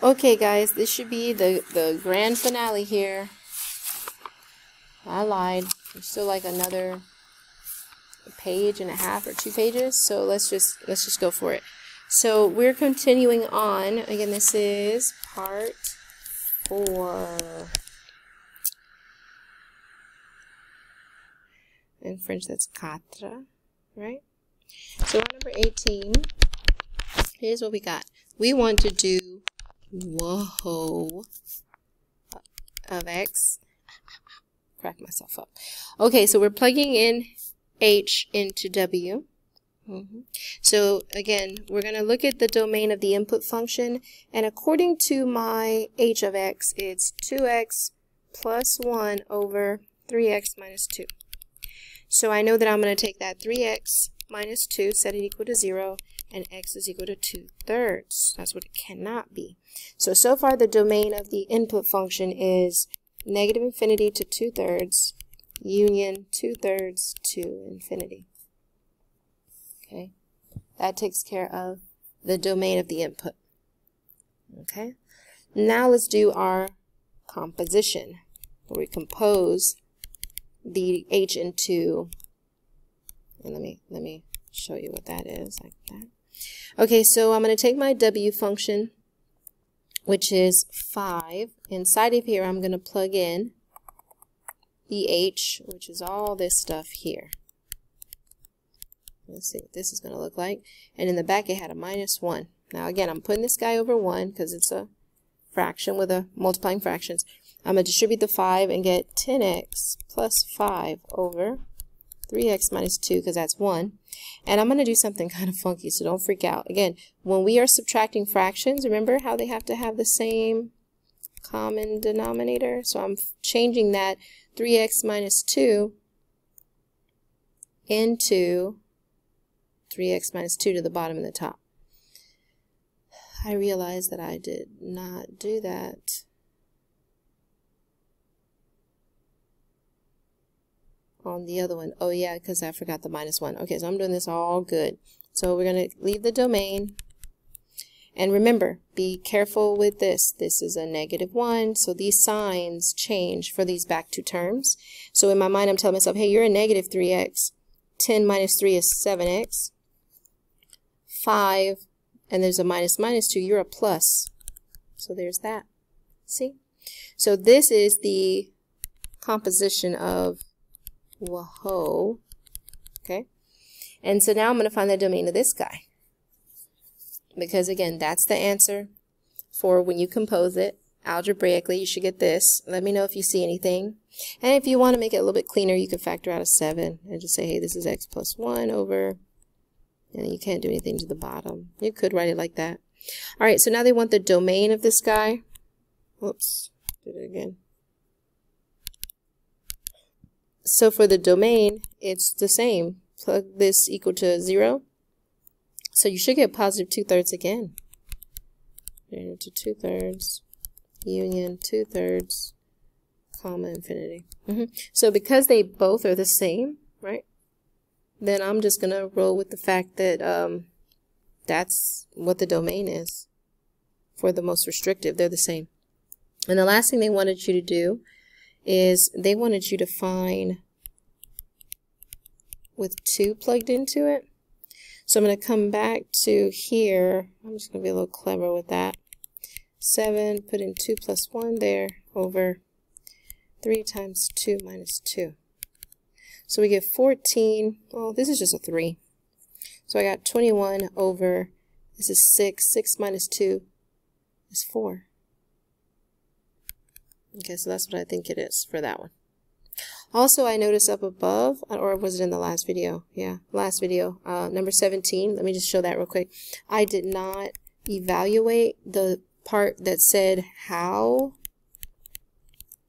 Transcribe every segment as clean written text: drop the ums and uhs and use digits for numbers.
Okay guys, this should be the grand finale here. I lied. There's still like another page and a half or 2 pages, so let's just go for it. So we're continuing on. Again, this is part 4. In French, that's quatre, right? So on number 18, here's what we got. We want to do whoa of x. Crack myself up. Okay, so we're plugging in h into w. So again, we're going to look at the domain of the input function, and according to my h of x, it's 2x plus 1 over 3x minus 2. So I know that I'm going to take that 3x minus 2, set it equal to 0, and x is equal to 2/3. That's what it cannot be. So far the domain of the input function is negative infinity to 2/3 union 2/3 to infinity. Okay, that takes care of the domain of the input. Okay, now let's do our composition, where we compose the h into, and let me show you what that is, like that. Okay, so I'm going to take my w function, which is 5. Inside of here, I'm going to plug in the h, which is all this stuff here. Let's see what this is going to look like. And in the back, it had a minus 1. Now, again, I'm putting this guy over 1 because it's a fraction with a multiplying fractions. I'm going to distribute the 5 and get 10x plus 5 over 3x minus 2, because that's 1. And I'm going to do something kind of funky, so don't freak out. Again, when we are subtracting fractions, remember how they have to have the same common denominator? So I'm changing that 3x minus 2 into 3x minus 2 to the bottom and the top. I realized that I did not do that. On the other one. Oh yeah, because I forgot the minus 1. Okay, so I'm doing this all good. So we're going to leave the domain. And remember, be careful with this. This is a negative 1, so these signs change for these back 2 terms. So in my mind, I'm telling myself, hey, you're a negative 3x. 10 minus 3 is 7x. 5, and there's a minus minus 2, you're a plus. So there's that. See? So this is the composition of whoa. Okay? And so now I'm going to find the domain of this guy. Because again, that's the answer for when you compose it algebraically. You should get this. Let me know if you see anything. And if you want to make it a little bit cleaner, you could factor out a 7 and just say, hey, this is x plus 1 over, and you can't do anything to the bottom. You could write it like that. All right, so now they want the domain of this guy. Whoops, did it again. So for the domain, it's the same. Plug this equal to 0. So you should get positive 2/3 again. Into 2/3 union 2/3 comma infinity. So because they both are the same, right? Then I'm just going to roll with the fact that that's what the domain is. For the most restrictive, they're the same. And the last thing they wanted you to do is they wanted you to find with 2 plugged into it. So I'm going to come back to here. I'm just going to be a little clever with that. 7, put in 2 plus 1 there over 3 times 2 minus 2. So we get 14. Oh, this is just a 3. So I got 21 over, this is 6. 6 minus 2 is 4. Okay, so that's what I think it is for that one. Also, I noticed up above, or was it in the last video? Yeah, last video, number 17. Let me just show that real quick. I did not evaluate the part that said how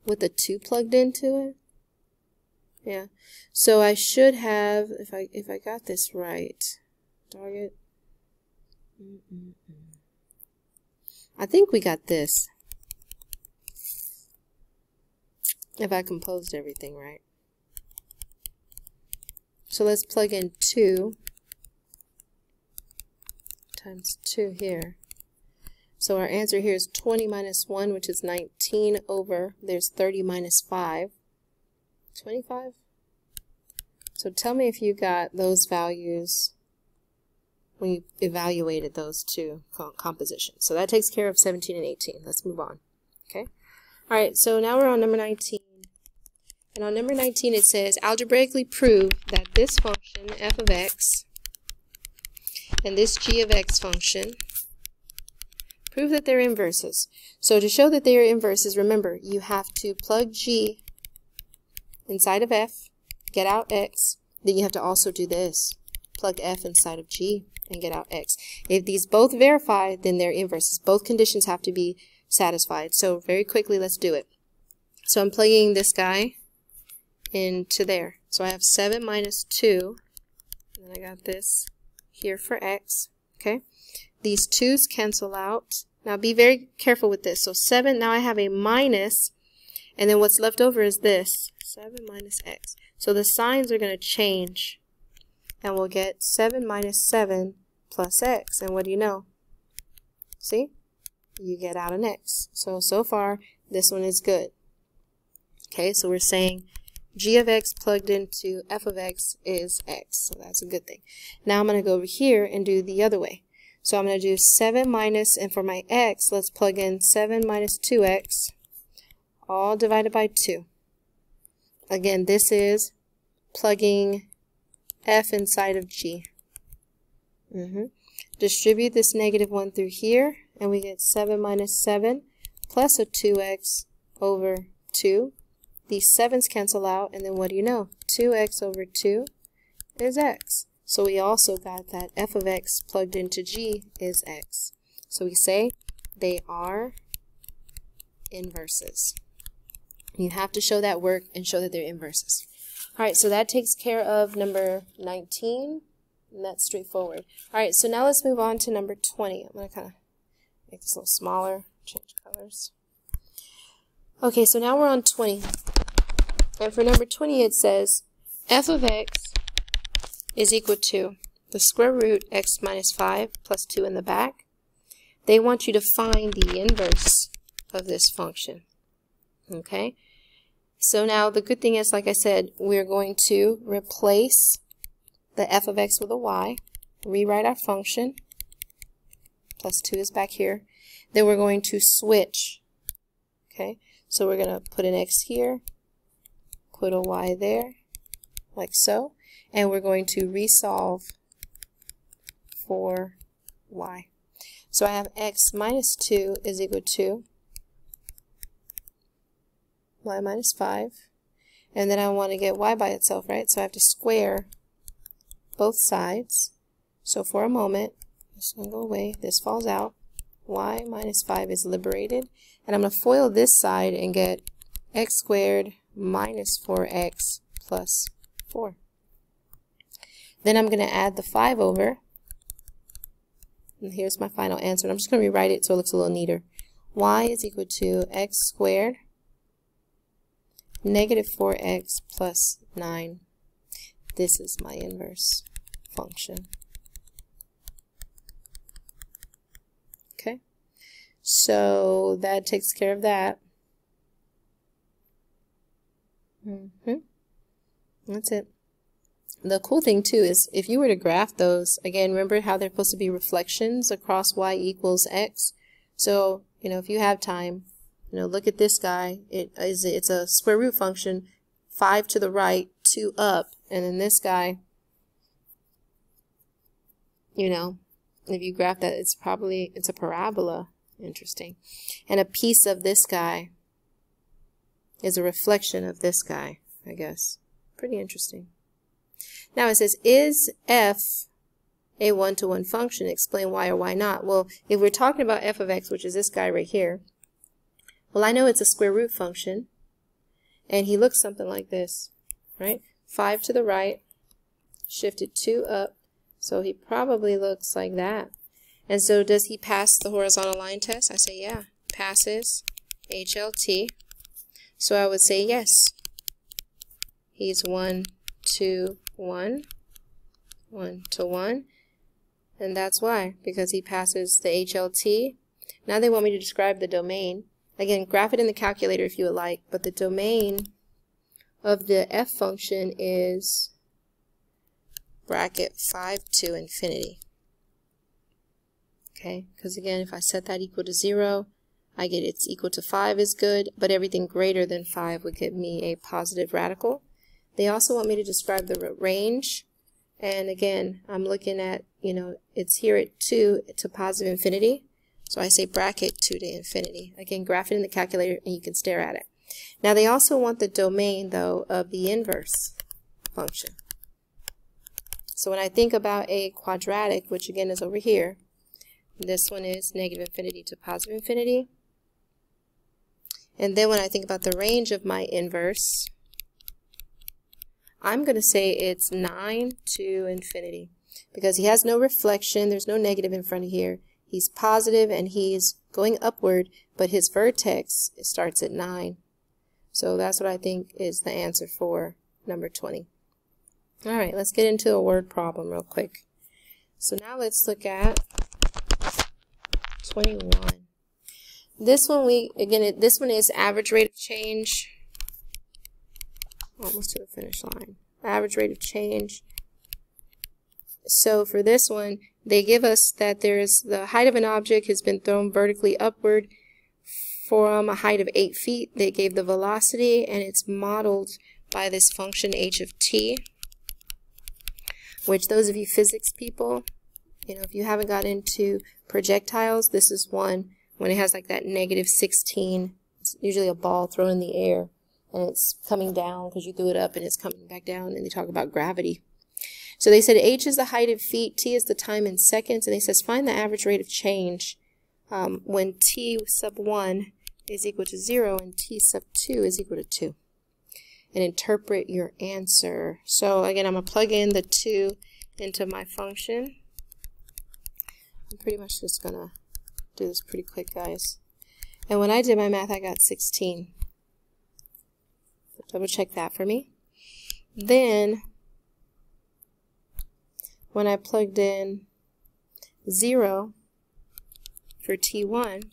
with the 2 plugged into it. Yeah, so I should have, if I got this right, target. I think we got this. If I composed everything right. So let's plug in 2 times 2 here. So our answer here is 20 minus 1, which is 19 over, there's 30 minus 5. 25? So tell me if you got those values when you evaluated those two compositions. So that takes care of 17 and 18. Let's move on. Okay. All right, so now we're on number 19. And on number 19 it says, algebraically prove that this function, f of x, and this g of x function, prove that they're inverses. So to show that they are inverses, remember, you have to plug g inside of f, get out x, then you have to also do this. Plug f inside of g and get out x. If these both verify, then they're inverses. Both conditions have to be satisfied. So very quickly, let's do it. So I'm plugging this guy into there. So I have 7 minus 2, and then I got this here for x. Okay, these 2's cancel out. Now be very careful with this. So 7, now I have a minus, and then what's left over is this, 7 minus x. So the signs are going to change, and we'll get 7 minus 7 plus x. And what do you know? See? You get out an x. So far, this one is good. Okay, so we're saying g of x plugged into f of x is x. So that's a good thing. Now I'm going to go over here and do the other way. So I'm going to do 7 minus, and for my x, let's plug in 7 minus 2x, all divided by 2. Again, this is plugging f inside of g. Distribute this negative 1 through here, and we get 7 minus 7 plus a 2x over 2. These 7's cancel out, and then what do you know? 2x over 2 is x. So we also got that f of x plugged into g is x. So we say they are inverses. You have to show that work and show that they're inverses. All right, so that takes care of number 19, and that's straightforward. All right, so now let's move on to number 20. I'm going to kind of make this a little smaller, change colors. Okay, so now we're on 20. And for number 20, it says f of x is equal to the square root x minus 5 plus 2 in the back. They want you to find the inverse of this function. Okay? So now the good thing is, like I said, we're going to replace the f of x with a y, rewrite our function, plus 2 is back here. Then we're going to switch. Okay? So we're going to put an x here, put a y there, like so, and we're going to resolve for y. So I have x minus 2 is equal to y minus 5, and then I want to get y by itself, right? So I have to square both sides. So for a moment, this will go away, this falls out, y minus 5 is liberated, and I'm going to FOIL this side and get x squared minus 4x plus 4. Then I'm going to add the 5 over, and here's my final answer. And I'm just going to rewrite it so it looks a little neater. Y is equal to x squared negative 4x plus 9. This is my inverse function. Okay, so that takes care of that. That's it. The cool thing too is if you were to graph those, again, remember how they're supposed to be reflections across y equals x. So, if you have time, look at this guy. It's a square root function, 5 to the right, 2 up, and then this guy, if you graph that, it's a parabola. Interesting. And a piece of this guy is a reflection of this guy, I guess. Pretty interesting. Now it says, is f a one-to-one function? Explain why or why not. Well, if we're talking about f of x, which is this guy right here, well, I know it's a square root function, and he looks something like this, right? 5 to the right, shifted 2 up, so he probably looks like that. And so does he pass the horizontal line test? I say, yeah, passes HLT. So I would say yes. He's 1 to 1, 1 to 1, and that's why, because he passes the HLT. Now they want me to describe the domain. Again, graph it in the calculator if you would like, but the domain of the f function is bracket 5 to infinity. Okay, because again, if I set that equal to 0, I get it's equal to 5 is good, but everything greater than 5 would give me a positive radical. They also want me to describe the range, and again, I'm looking at, it's here at 2 to positive infinity, so I say bracket 2 to infinity. Again, graph it in the calculator and you can stare at it. Now they also want the domain, though, of the inverse function. So when I think about a quadratic, which again is over here, this one is negative infinity to positive infinity. And then when I think about the range of my inverse, I'm going to say it's 9 to infinity. Because he has no reflection, there's no negative in front of here. He's positive and he's going upward, but his vertex starts at 9. So that's what I think is the answer for number 20. Alright, let's get into a word problem real quick. So now let's look at 21. This one this one is average rate of change. Almost to the finish line. Average rate of change. So for this one, they give us that there's the height of an object has been thrown vertically upward from a height of 8 feet. They gave the velocity, and it's modeled by this function h of t, which those of you physics people, if you haven't got into projectiles, this is one when it has like that negative 16. It's usually a ball thrown in the air, and it's coming down because you threw it up and it's coming back down, and they talk about gravity. So they said h is the height in feet, t is the time in seconds, and they says find the average rate of change when t sub 1 is equal to 0 and t sub 2 is equal to 2. And interpret your answer. So again, I'm going to plug in the 2 into my function. I'm pretty much just going to do this pretty quick, guys. And when I did my math, I got 16. Double check that for me. Then, when I plugged in 0 for T1,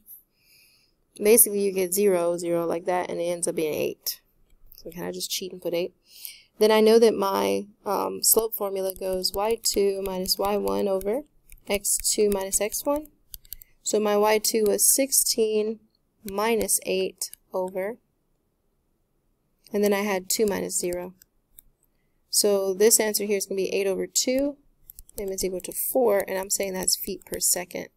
basically you get 0, 0 like that, and it ends up being 8. So can I just cheat and put 8? Then I know that my slope formula goes y2 minus y1 over x2 minus x1. So my y2 was 16 minus 8 over, and then I had 2 minus 0. So this answer here is going to be 8 over 2, and it's equal to 4, and I'm saying that's feet per second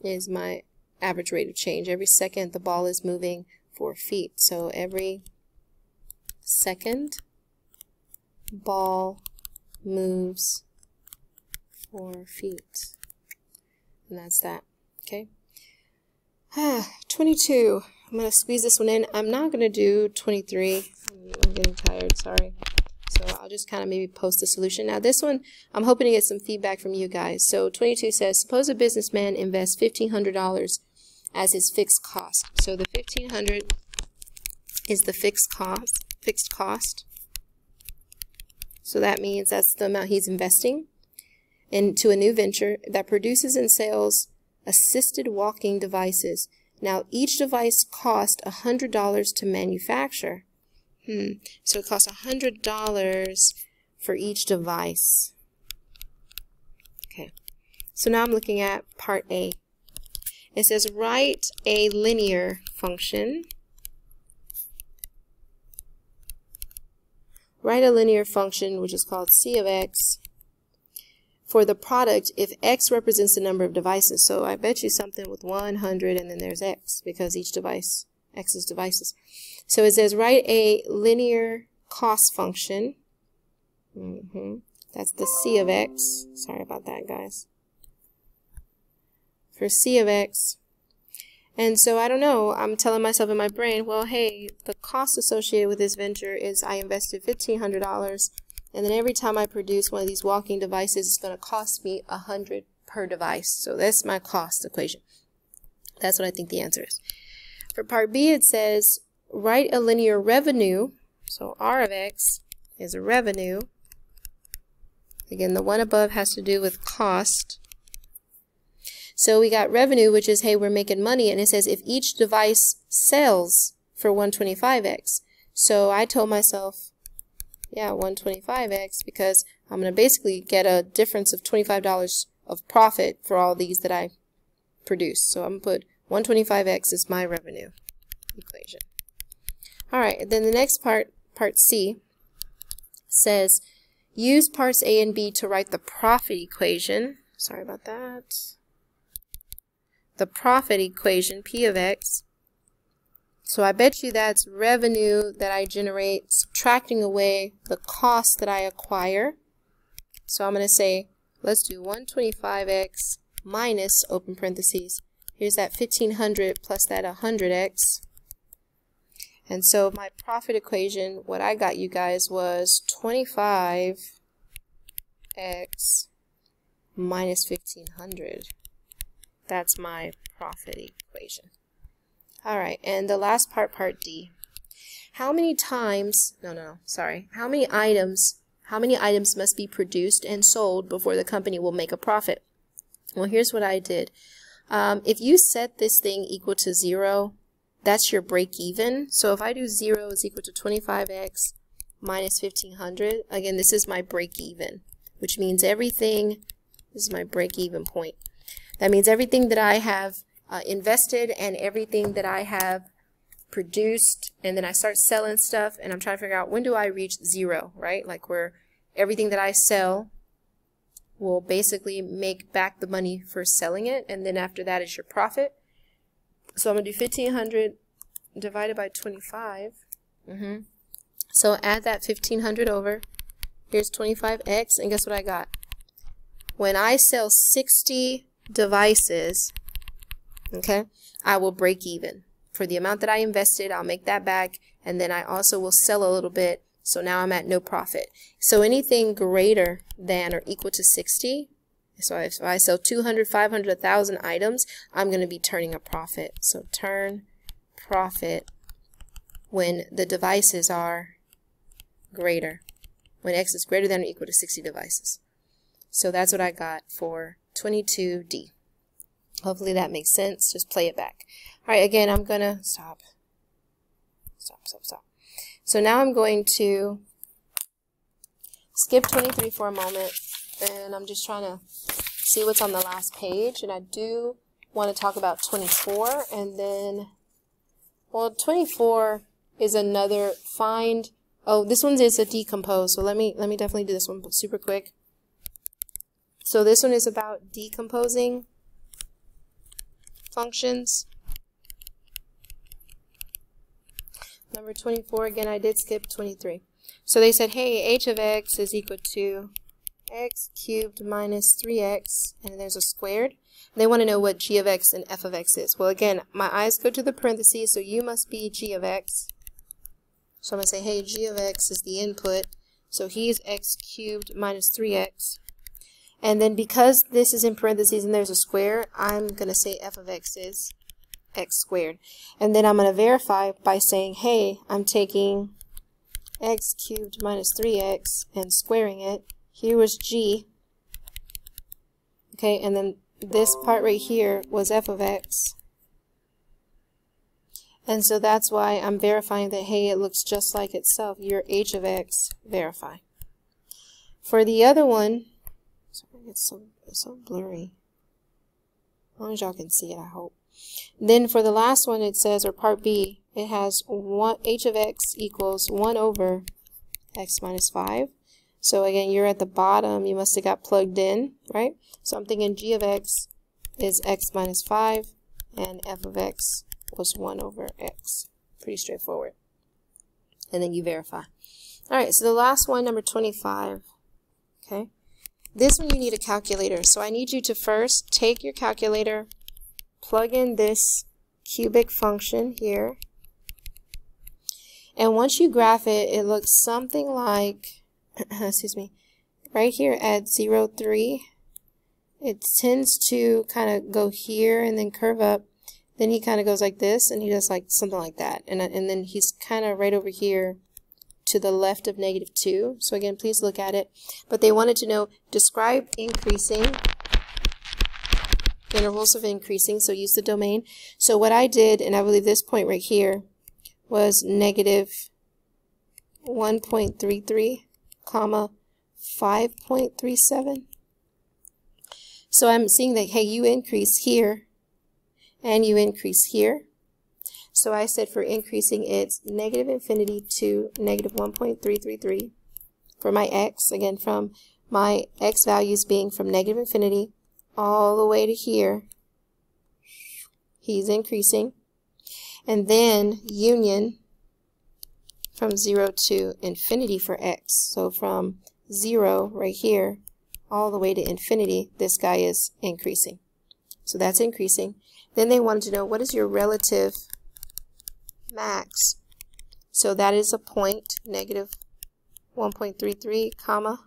is my average rate of change. Every second the ball is moving 4 feet. So every second ball moves 4 feet. And that's that. Okay. 22. I'm going to squeeze this one in. I'm not going to do 23. I'm getting tired, sorry. So I'll just kind of maybe post the solution. Now this one, I'm hoping to get some feedback from you guys. So 22 says, suppose a businessman invests $1,500 as his fixed cost. So the $1,500 is the fixed cost. So that means that's the amount he's investing into a new venture that produces and sells assisted walking devices. Now each device costs $100 to manufacture. So it costs $100 for each device. Okay. So now I'm looking at part A. It says write a linear function. Write a linear function which is called c of x for the product if x represents the number of devices. So I bet you something with 100 and then there's x because each device, x is devices. So it says write a linear cost function. That's the c of x. Sorry about that, guys. For c of x. And so I don't know, I'm telling myself in my brain, well, hey, the cost associated with this venture is I invested $1,500, and then every time I produce one of these walking devices, it's going to cost me $100 per device. So that's my cost equation. That's what I think the answer is. For part B, it says write a linear revenue. So R of x is a revenue. Again, the one above has to do with cost. So we got revenue, which is, hey, we're making money, and it says if each device sells for 125x. So I told myself, yeah, 125x, because I'm going to basically get a difference of $25 of profit for all these that I produce. So I'm going to put 125x is my revenue equation. All right, then the next part, part C, says use parts A and B to write the profit equation. Sorry about that. The profit equation, P of X. So I bet you that's revenue that I generate subtracting away the cost that I acquire. So I'm going to say, let's do 125x minus, open parentheses, here's that 1500 plus that 100x. And so my profit equation, what I got you guys was 25x minus 1500. That's my profit equation. All right, and the last part, part D. How many items must be produced and sold before the company will make a profit? Well, here's what I did. If you set this thing equal to 0, that's your break even. So if I do 0 is equal to 25x minus 1500, again, this is my break even, which means everything, this is my break even point. That means everything that I have invested and everything that I have produced, and then I start selling stuff, and I'm trying to figure out when do I reach 0, right? Like where everything that I sell will basically make back the money for selling it, and then after that is your profit. So I'm going to do 1500 divided by 25. So add that 1500 over. Here's 25x, and guess what I got? When I sell 60 devices, okay, I will break even. For the amount that I invested, I'll make that back, and then I also will sell a little bit, so now I'm at no profit. So anything greater than or equal to 60, so if I sell 200, 500, 1,000 items, I'm going to be turning a profit. So turn profit when the devices are greater, when X is greater than or equal to 60 devices. So that's what I got for 22D. Hopefully that makes sense. Just play it back. All right, again, I'm going to stop. So now I'm going to skip 23 for a moment, and I'm just trying to see what's on the last page. And I do want to talk about 24, and then, well, 24 is another find. Oh, this one is a decompose. So let me definitely do this one super quick. So this one is about decomposing functions. Number 24, again, I did skip 23. So they said, hey, h of x is equal to x cubed minus 3x, and there's a squared. They want to know what g of x and f of x is. Well, again, my eyes go to the parentheses, so you must be g of x. So I'm going to say, hey, g of x is the input. So he's x cubed minus 3x. And then because this is in parentheses and there's a square, I'm going to say f of x is x squared. And then I'm going to verify by saying, hey, I'm taking x cubed minus 3x and squaring it. Here was g. Okay, and then this part right here was f of x. And so that's why I'm verifying that, hey, it looks just like itself. Your h of x, verify. For the other one, sorry, it's so blurry. As long as y'all can see it, I hope. Then for the last one, it says, or part B, it has h of x equals 1 over x minus 5. So again, you're at the bottom. You must have got plugged in, right? So I'm thinking g of x is x minus 5, and f of x was 1 over x. Pretty straightforward. And then you verify. All right, so the last one, number 25. Okay. This one you need a calculator. So I need you to first take your calculator, plug in this cubic function here. And once you graph it, it looks something like, excuse me, right here at 0, 3. It tends to kind of go here and then curve up. Then he kind of goes like this, and he does like something like that. And then he's kind of right over here to the left of -2. So again, please look at it. But they wanted to know, describe increasing intervals of increasing, so use the domain. So what I did, and I believe this point right here, was negative 1.33, comma 5.37. So I'm seeing that, hey, you increase here, and you increase here. So I said for increasing, it's negative infinity to negative 1.333 for my x, again, from my x values being from negative infinity all the way to here. He's increasing. And then union from 0 to infinity for x. So from 0 right here all the way to infinity, this guy is increasing. So that's increasing. Then they wanted to know, what is your relative max? So that is a point, negative 1.33, comma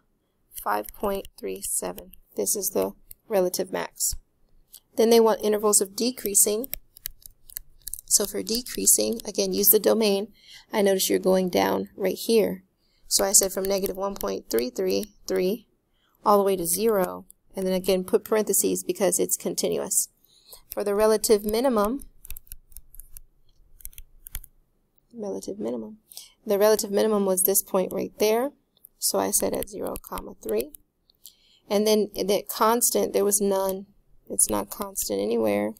5.37. This is the relative max. Then they want intervals of decreasing. So for decreasing, again, use the domain. I notice you're going down right here. So I said from negative 1.333 all the way to 0, and then again put parentheses because it's continuous. For the relative minimum, the relative minimum was this point right there. So I said at 0, comma 3. And then that constant, there was none. It's not constant anywhere.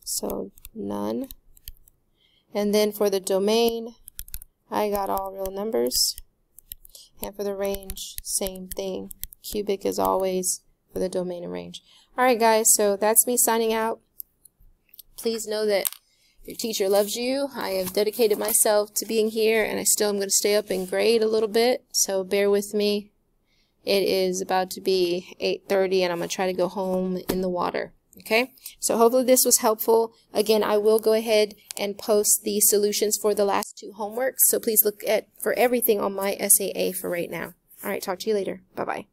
So none. And then for the domain, I got all real numbers. And for the range, same thing. Cubic as always for the domain and range. Alright guys, so that's me signing out. Please know that your teacher loves you. I have dedicated myself to being here, and I still am going to stay up and grade a little bit, so bear with me. It is about to be 8:30, and I'm going to try to go home in the water. Okay, so hopefully this was helpful. Again, I will go ahead and post the solutions for the last 2 homeworks, so please look for everything on my SAA for right now. Alright, talk to you later. Bye-bye.